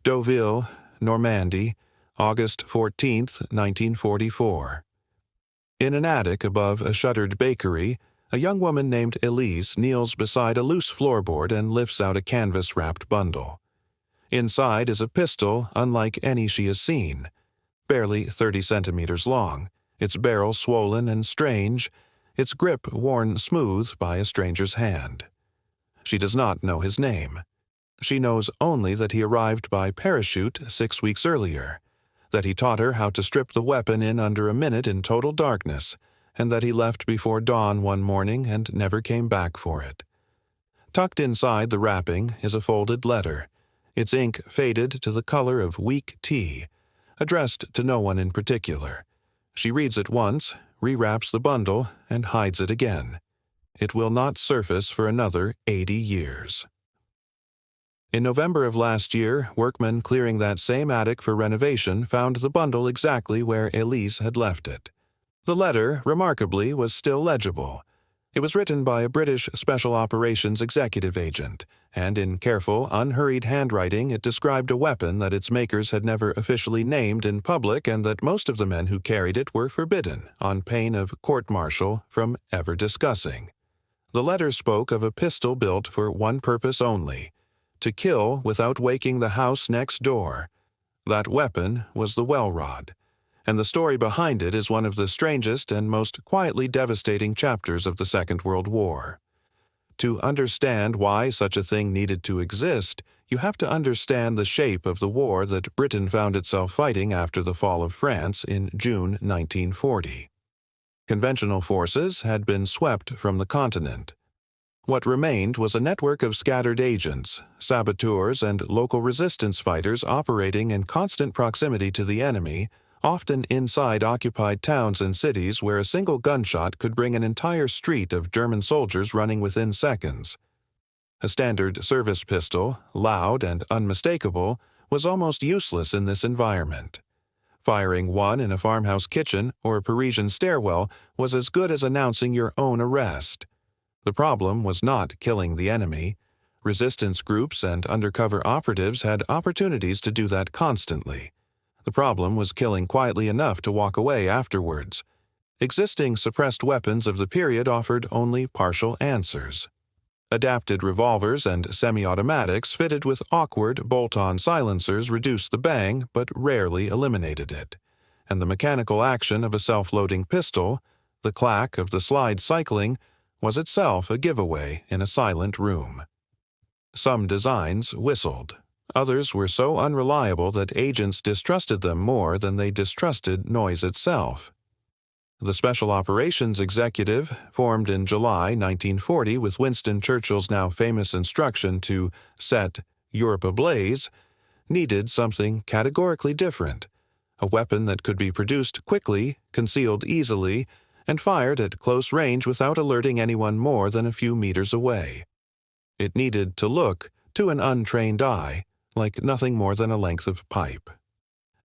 Deauville, Normandy, August 14, 1944. In an attic above a shuttered bakery, a young woman named Élise kneels beside a loose floorboard and lifts out a canvas-wrapped bundle. Inside is a pistol unlike any she has seen, barely 30 centimeters long, its barrel swollen and strange, its grip worn smooth by a stranger's hand. She does not know his name. She knows only that he arrived by parachute 6 weeks earlier, that he taught her how to strip the weapon in under a minute in total darkness, and that he left before dawn one morning and never came back for it. Tucked inside the wrapping is a folded letter, its ink faded to the color of weak tea, addressed to no one in particular. She reads it once, rewraps the bundle, and hides it again. It will not surface for another 80 years. In November of last year, workmen clearing that same attic for renovation found the bundle exactly where Élise had left it. The letter, remarkably, was still legible. It was written by a British Special Operations executive agent, and in careful, unhurried handwriting it described a weapon that its makers had never officially named in public and that most of the men who carried it were forbidden, on pain of court-martial, from ever discussing. The letter spoke of a pistol built for one purpose only: to kill without waking the house next door. That weapon was the Welrod, and the story behind it is one of the strangest and most quietly devastating chapters of the Second World War. To understand why such a thing needed to exist, you have to understand the shape of the war that Britain found itself fighting after the fall of France in June 1940. Conventional forces had been swept from the continent. What remained was a network of scattered agents, saboteurs, and local resistance fighters operating in constant proximity to the enemy, often inside occupied towns and cities where a single gunshot could bring an entire street of German soldiers running within seconds. A standard service pistol, loud and unmistakable, was almost useless in this environment. Firing one in a farmhouse kitchen or a Parisian stairwell was as good as announcing your own arrest. The problem was not killing the enemy. Resistance groups and undercover operatives had opportunities to do that constantly. The problem was killing quietly enough to walk away afterwards. Existing suppressed weapons of the period offered only partial answers. Adapted revolvers and semi-automatics fitted with awkward bolt-on silencers reduced the bang but rarely eliminated it. And the mechanical action of a self-loading pistol, the clack of the slide cycling, was itself a giveaway in a silent room. Some designs whistled. Others were so unreliable that agents distrusted them more than they distrusted noise itself. The Special Operations Executive, formed in July 1940 with Winston Churchill's now famous instruction to set Europe ablaze, needed something categorically different, a weapon that could be produced quickly, concealed easily, and fired at close range without alerting anyone more than a few meters away. It needed to look, to an untrained eye, like nothing more than a length of pipe.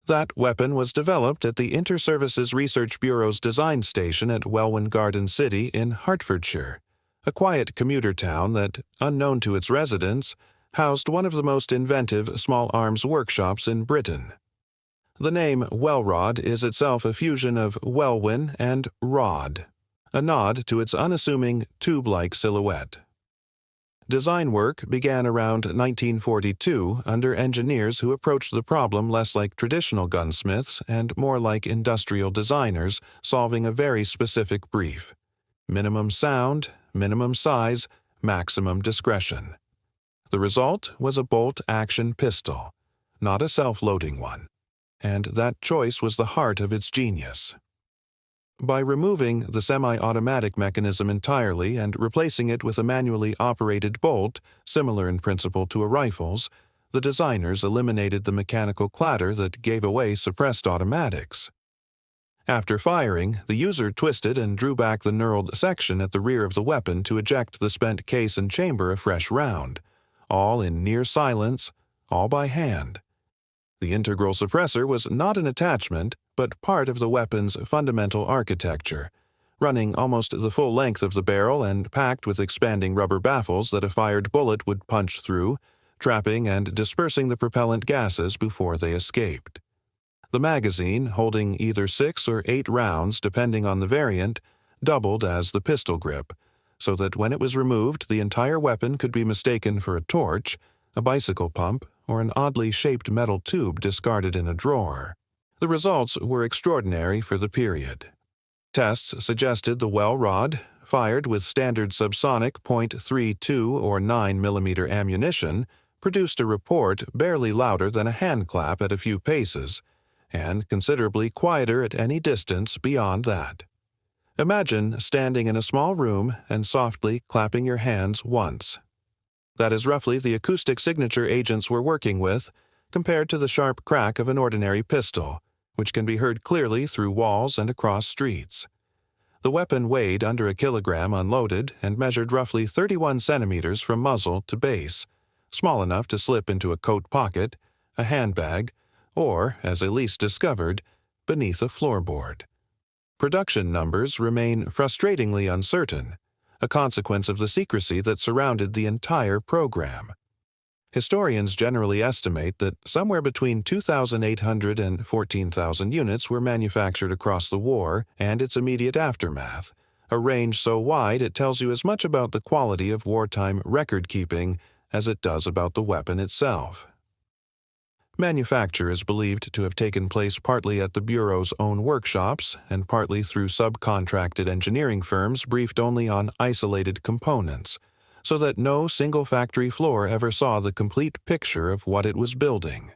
That weapon was developed at the Inter-Services Research Bureau's design station at Welwyn Garden City in Hertfordshire, a quiet commuter town that, unknown to its residents, housed one of the most inventive small arms workshops in Britain. The name Welrod is itself a fusion of Welwyn and rod, a nod to its unassuming tube-like silhouette. Design work began around 1942 under engineers who approached the problem less like traditional gunsmiths and more like industrial designers solving a very specific brief: minimum sound, minimum size, maximum discretion. The result was a bolt-action pistol, not a self-loading one. And that choice was the heart of its genius. By removing the semi-automatic mechanism entirely and replacing it with a manually operated bolt, similar in principle to a rifle's, the designers eliminated the mechanical clatter that gave away suppressed automatics. After firing, the user twisted and drew back the knurled section at the rear of the weapon to eject the spent case and chamber a fresh round, all in near silence, all by hand. The integral suppressor was not an attachment, but part of the weapon's fundamental architecture, running almost the full length of the barrel and packed with expanding rubber baffles that a fired bullet would punch through, trapping and dispersing the propellant gases before they escaped. The magazine, holding either 6 or 8 rounds depending on the variant, doubled as the pistol grip, so that when it was removed the entire weapon could be mistaken for a torch, a bicycle pump, or an oddly shaped metal tube discarded in a drawer. The results were extraordinary for the period. Tests suggested the Welrod, fired with standard subsonic .32 or 9 mm ammunition, produced a report barely louder than a hand clap at a few paces, and considerably quieter at any distance beyond that. Imagine standing in a small room and softly clapping your hands once. That is roughly the acoustic signature agents were working with, compared to the sharp crack of an ordinary pistol, which can be heard clearly through walls and across streets. The weapon weighed under a kilogram unloaded and measured roughly 31 centimeters from muzzle to base, small enough to slip into a coat pocket, a handbag, or, as Élise discovered, beneath a floorboard. Production numbers remain frustratingly uncertain, a consequence of the secrecy that surrounded the entire program. Historians generally estimate that somewhere between 2,800 and 14,000 units were manufactured across the war and its immediate aftermath, a range so wide it tells you as much about the quality of wartime record-keeping as it does about the weapon itself. Manufacture is believed to have taken place partly at the Bureau's own workshops and partly through subcontracted engineering firms briefed only on isolated components, so that no single factory floor ever saw the complete picture of what it was building.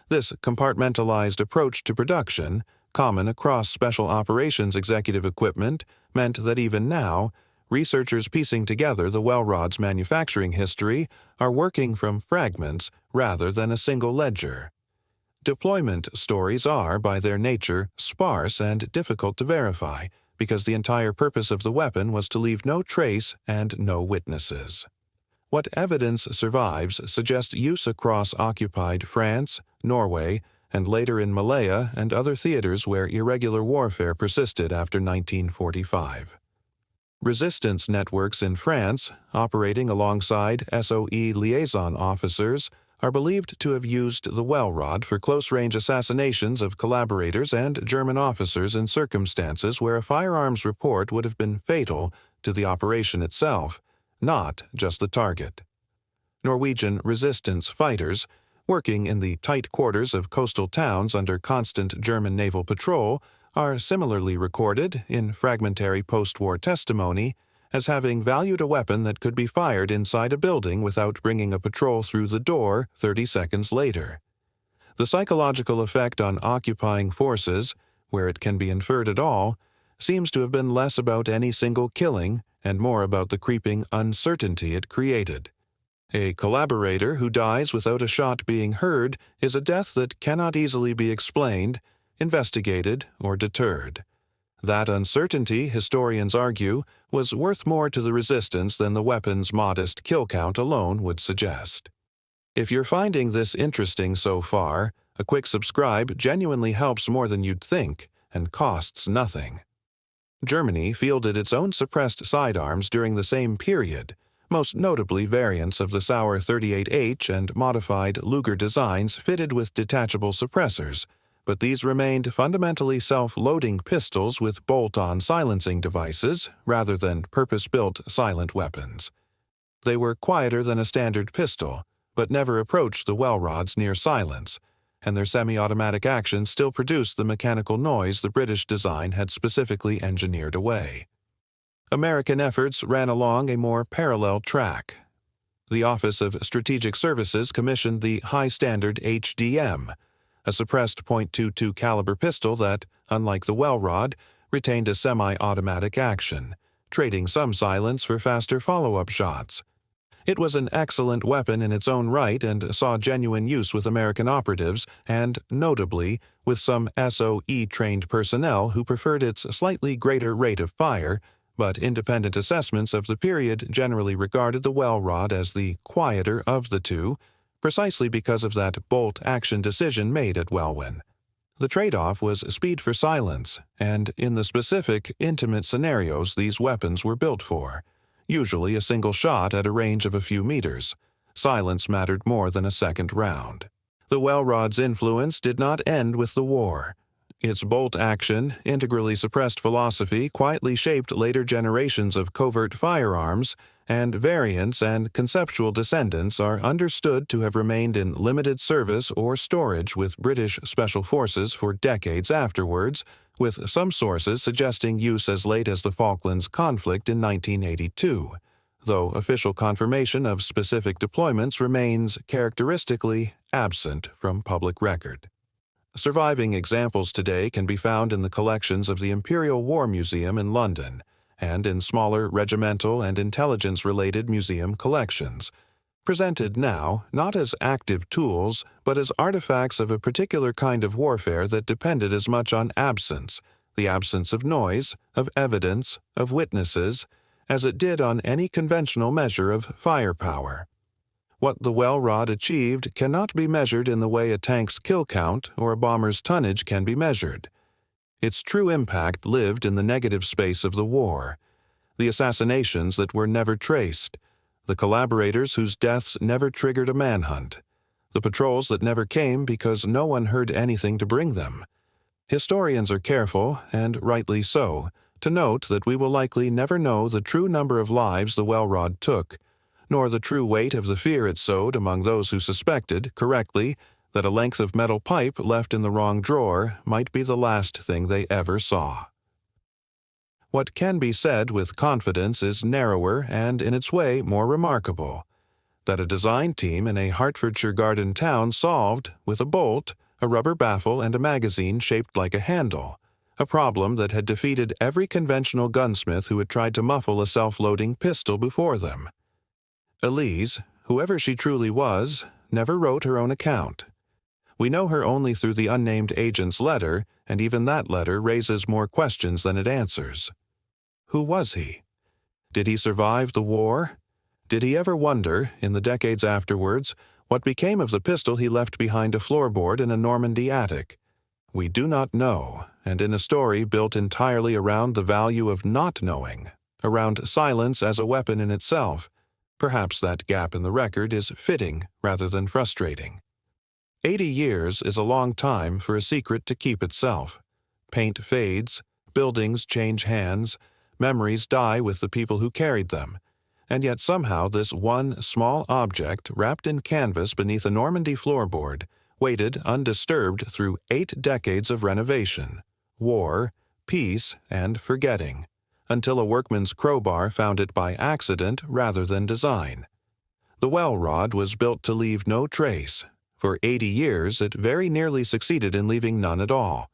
This compartmentalized approach to production, common across special operations executive equipment, meant that even now, researchers piecing together the Welrod's manufacturing history are working from fragments rather than a single ledger. Deployment stories are, by their nature, sparse and difficult to verify, because the entire purpose of the weapon was to leave no trace and no witnesses. What evidence survives suggests use across occupied France, Norway, and later in Malaya and other theaters where irregular warfare persisted after 1945. Resistance networks in France, operating alongside SOE liaison officers, are believed to have used the Welrod for close-range assassinations of collaborators and German officers in circumstances where a firearms report would have been fatal to the operation itself, not just the target. Norwegian resistance fighters, working in the tight quarters of coastal towns under constant German naval patrol, are similarly recorded in fragmentary post-war testimony as having valued a weapon that could be fired inside a building without bringing a patrol through the door 30 seconds later. The psychological effect on occupying forces, where it can be inferred at all, seems to have been less about any single killing and more about the creeping uncertainty it created. A collaborator who dies without a shot being heard is a death that cannot easily be explained, investigated, or deterred. That uncertainty, historians argue, was worth more to the resistance than the weapon's modest kill count alone would suggest. If you're finding this interesting so far, a quick subscribe genuinely helps more than you'd think and costs nothing. Germany fielded its own suppressed sidearms during the same period, most notably variants of the Sauer 38H and modified Luger designs fitted with detachable suppressors, but these remained fundamentally self-loading pistols with bolt-on silencing devices rather than purpose-built silent weapons. They were quieter than a standard pistol, but never approached the Welrod's near silence, and their semi-automatic action still produced the mechanical noise the British design had specifically engineered away. American efforts ran along a more parallel track. The Office of Strategic Services commissioned the high-standard HDM, a suppressed .22 caliber pistol that, unlike the Welrod, retained a semi-automatic action, trading some silence for faster follow-up shots. It was an excellent weapon in its own right and saw genuine use with American operatives and, notably, with some SOE-trained personnel who preferred its slightly greater rate of fire, but independent assessments of the period generally regarded the Welrod as the quieter of the two, precisely because of that bolt-action decision made at Welwyn. The trade-off was speed for silence, and in the specific, intimate scenarios these weapons were built for, usually a single shot at a range of a few meters, silence mattered more than a second round. The Welrod's influence did not end with the war. Its bolt-action, integrally suppressed philosophy quietly shaped later generations of covert firearms, and variants and conceptual descendants are understood to have remained in limited service or storage with British Special Forces for decades afterwards, with some sources suggesting use as late as the Falklands conflict in 1982, though official confirmation of specific deployments remains characteristically absent from public record. Surviving examples today can be found in the collections of the Imperial War Museum in London and in smaller regimental and intelligence-related museum collections, presented now not as active tools but as artifacts of a particular kind of warfare that depended as much on absence, the absence of noise, of evidence, of witnesses, as it did on any conventional measure of firepower. What the Welrod achieved cannot be measured in the way a tank's kill count or a bomber's tonnage can be measured. Its true impact lived in the negative space of the war, the assassinations that were never traced, the collaborators whose deaths never triggered a manhunt, the patrols that never came because no one heard anything to bring them. Historians are careful, and rightly so, to note that we will likely never know the true number of lives the Welrod took, nor the true weight of the fear it sowed among those who suspected, correctly, that a length of metal pipe left in the wrong drawer might be the last thing they ever saw. What can be said with confidence is narrower and, in its way, more remarkable. That a design team in a Hertfordshire garden town solved, with a bolt, a rubber baffle, and a magazine shaped like a handle, a problem that had defeated every conventional gunsmith who had tried to muffle a self-loading pistol before them. Élise, whoever she truly was, never wrote her own account. We know her only through the unnamed agent's letter, and even that letter raises more questions than it answers. Who was he? Did he survive the war? Did he ever wonder, in the decades afterwards, what became of the pistol he left behind a floorboard in a Normandy attic? We do not know, and in a story built entirely around the value of not knowing, around silence as a weapon in itself, perhaps that gap in the record is fitting rather than frustrating. 80 years is a long time for a secret to keep itself. Paint fades, buildings change hands, memories die with the people who carried them, and yet somehow this one small object wrapped in canvas beneath a Normandy floorboard waited undisturbed through 8 decades of renovation, war, peace, and forgetting, until a workman's crowbar found it by accident rather than design. The Welrod was built to leave no trace. For 80 years, it very nearly succeeded in leaving none at all.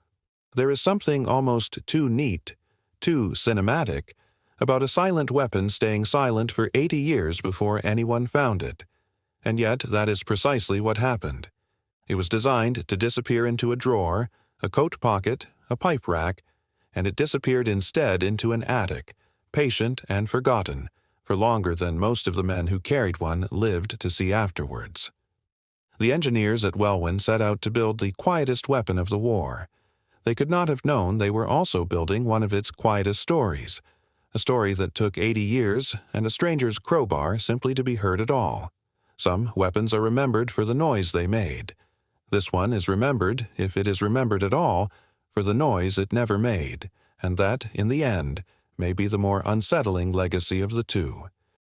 There is something almost too neat, too cinematic, about a silent weapon staying silent for 80 years before anyone found it. And yet that is precisely what happened. It was designed to disappear into a drawer, a coat pocket, a pipe rack, and it disappeared instead into an attic, patient and forgotten, for longer than most of the men who carried one lived to see afterwards. The engineers at Welwyn set out to build the quietest weapon of the war. They could not have known they were also building one of its quietest stories, a story that took 80 years and a stranger's crowbar simply to be heard at all. Some weapons are remembered for the noise they made. This one is remembered, if it is remembered at all, for the noise it never made, and that, in the end, may be the more unsettling legacy of the two.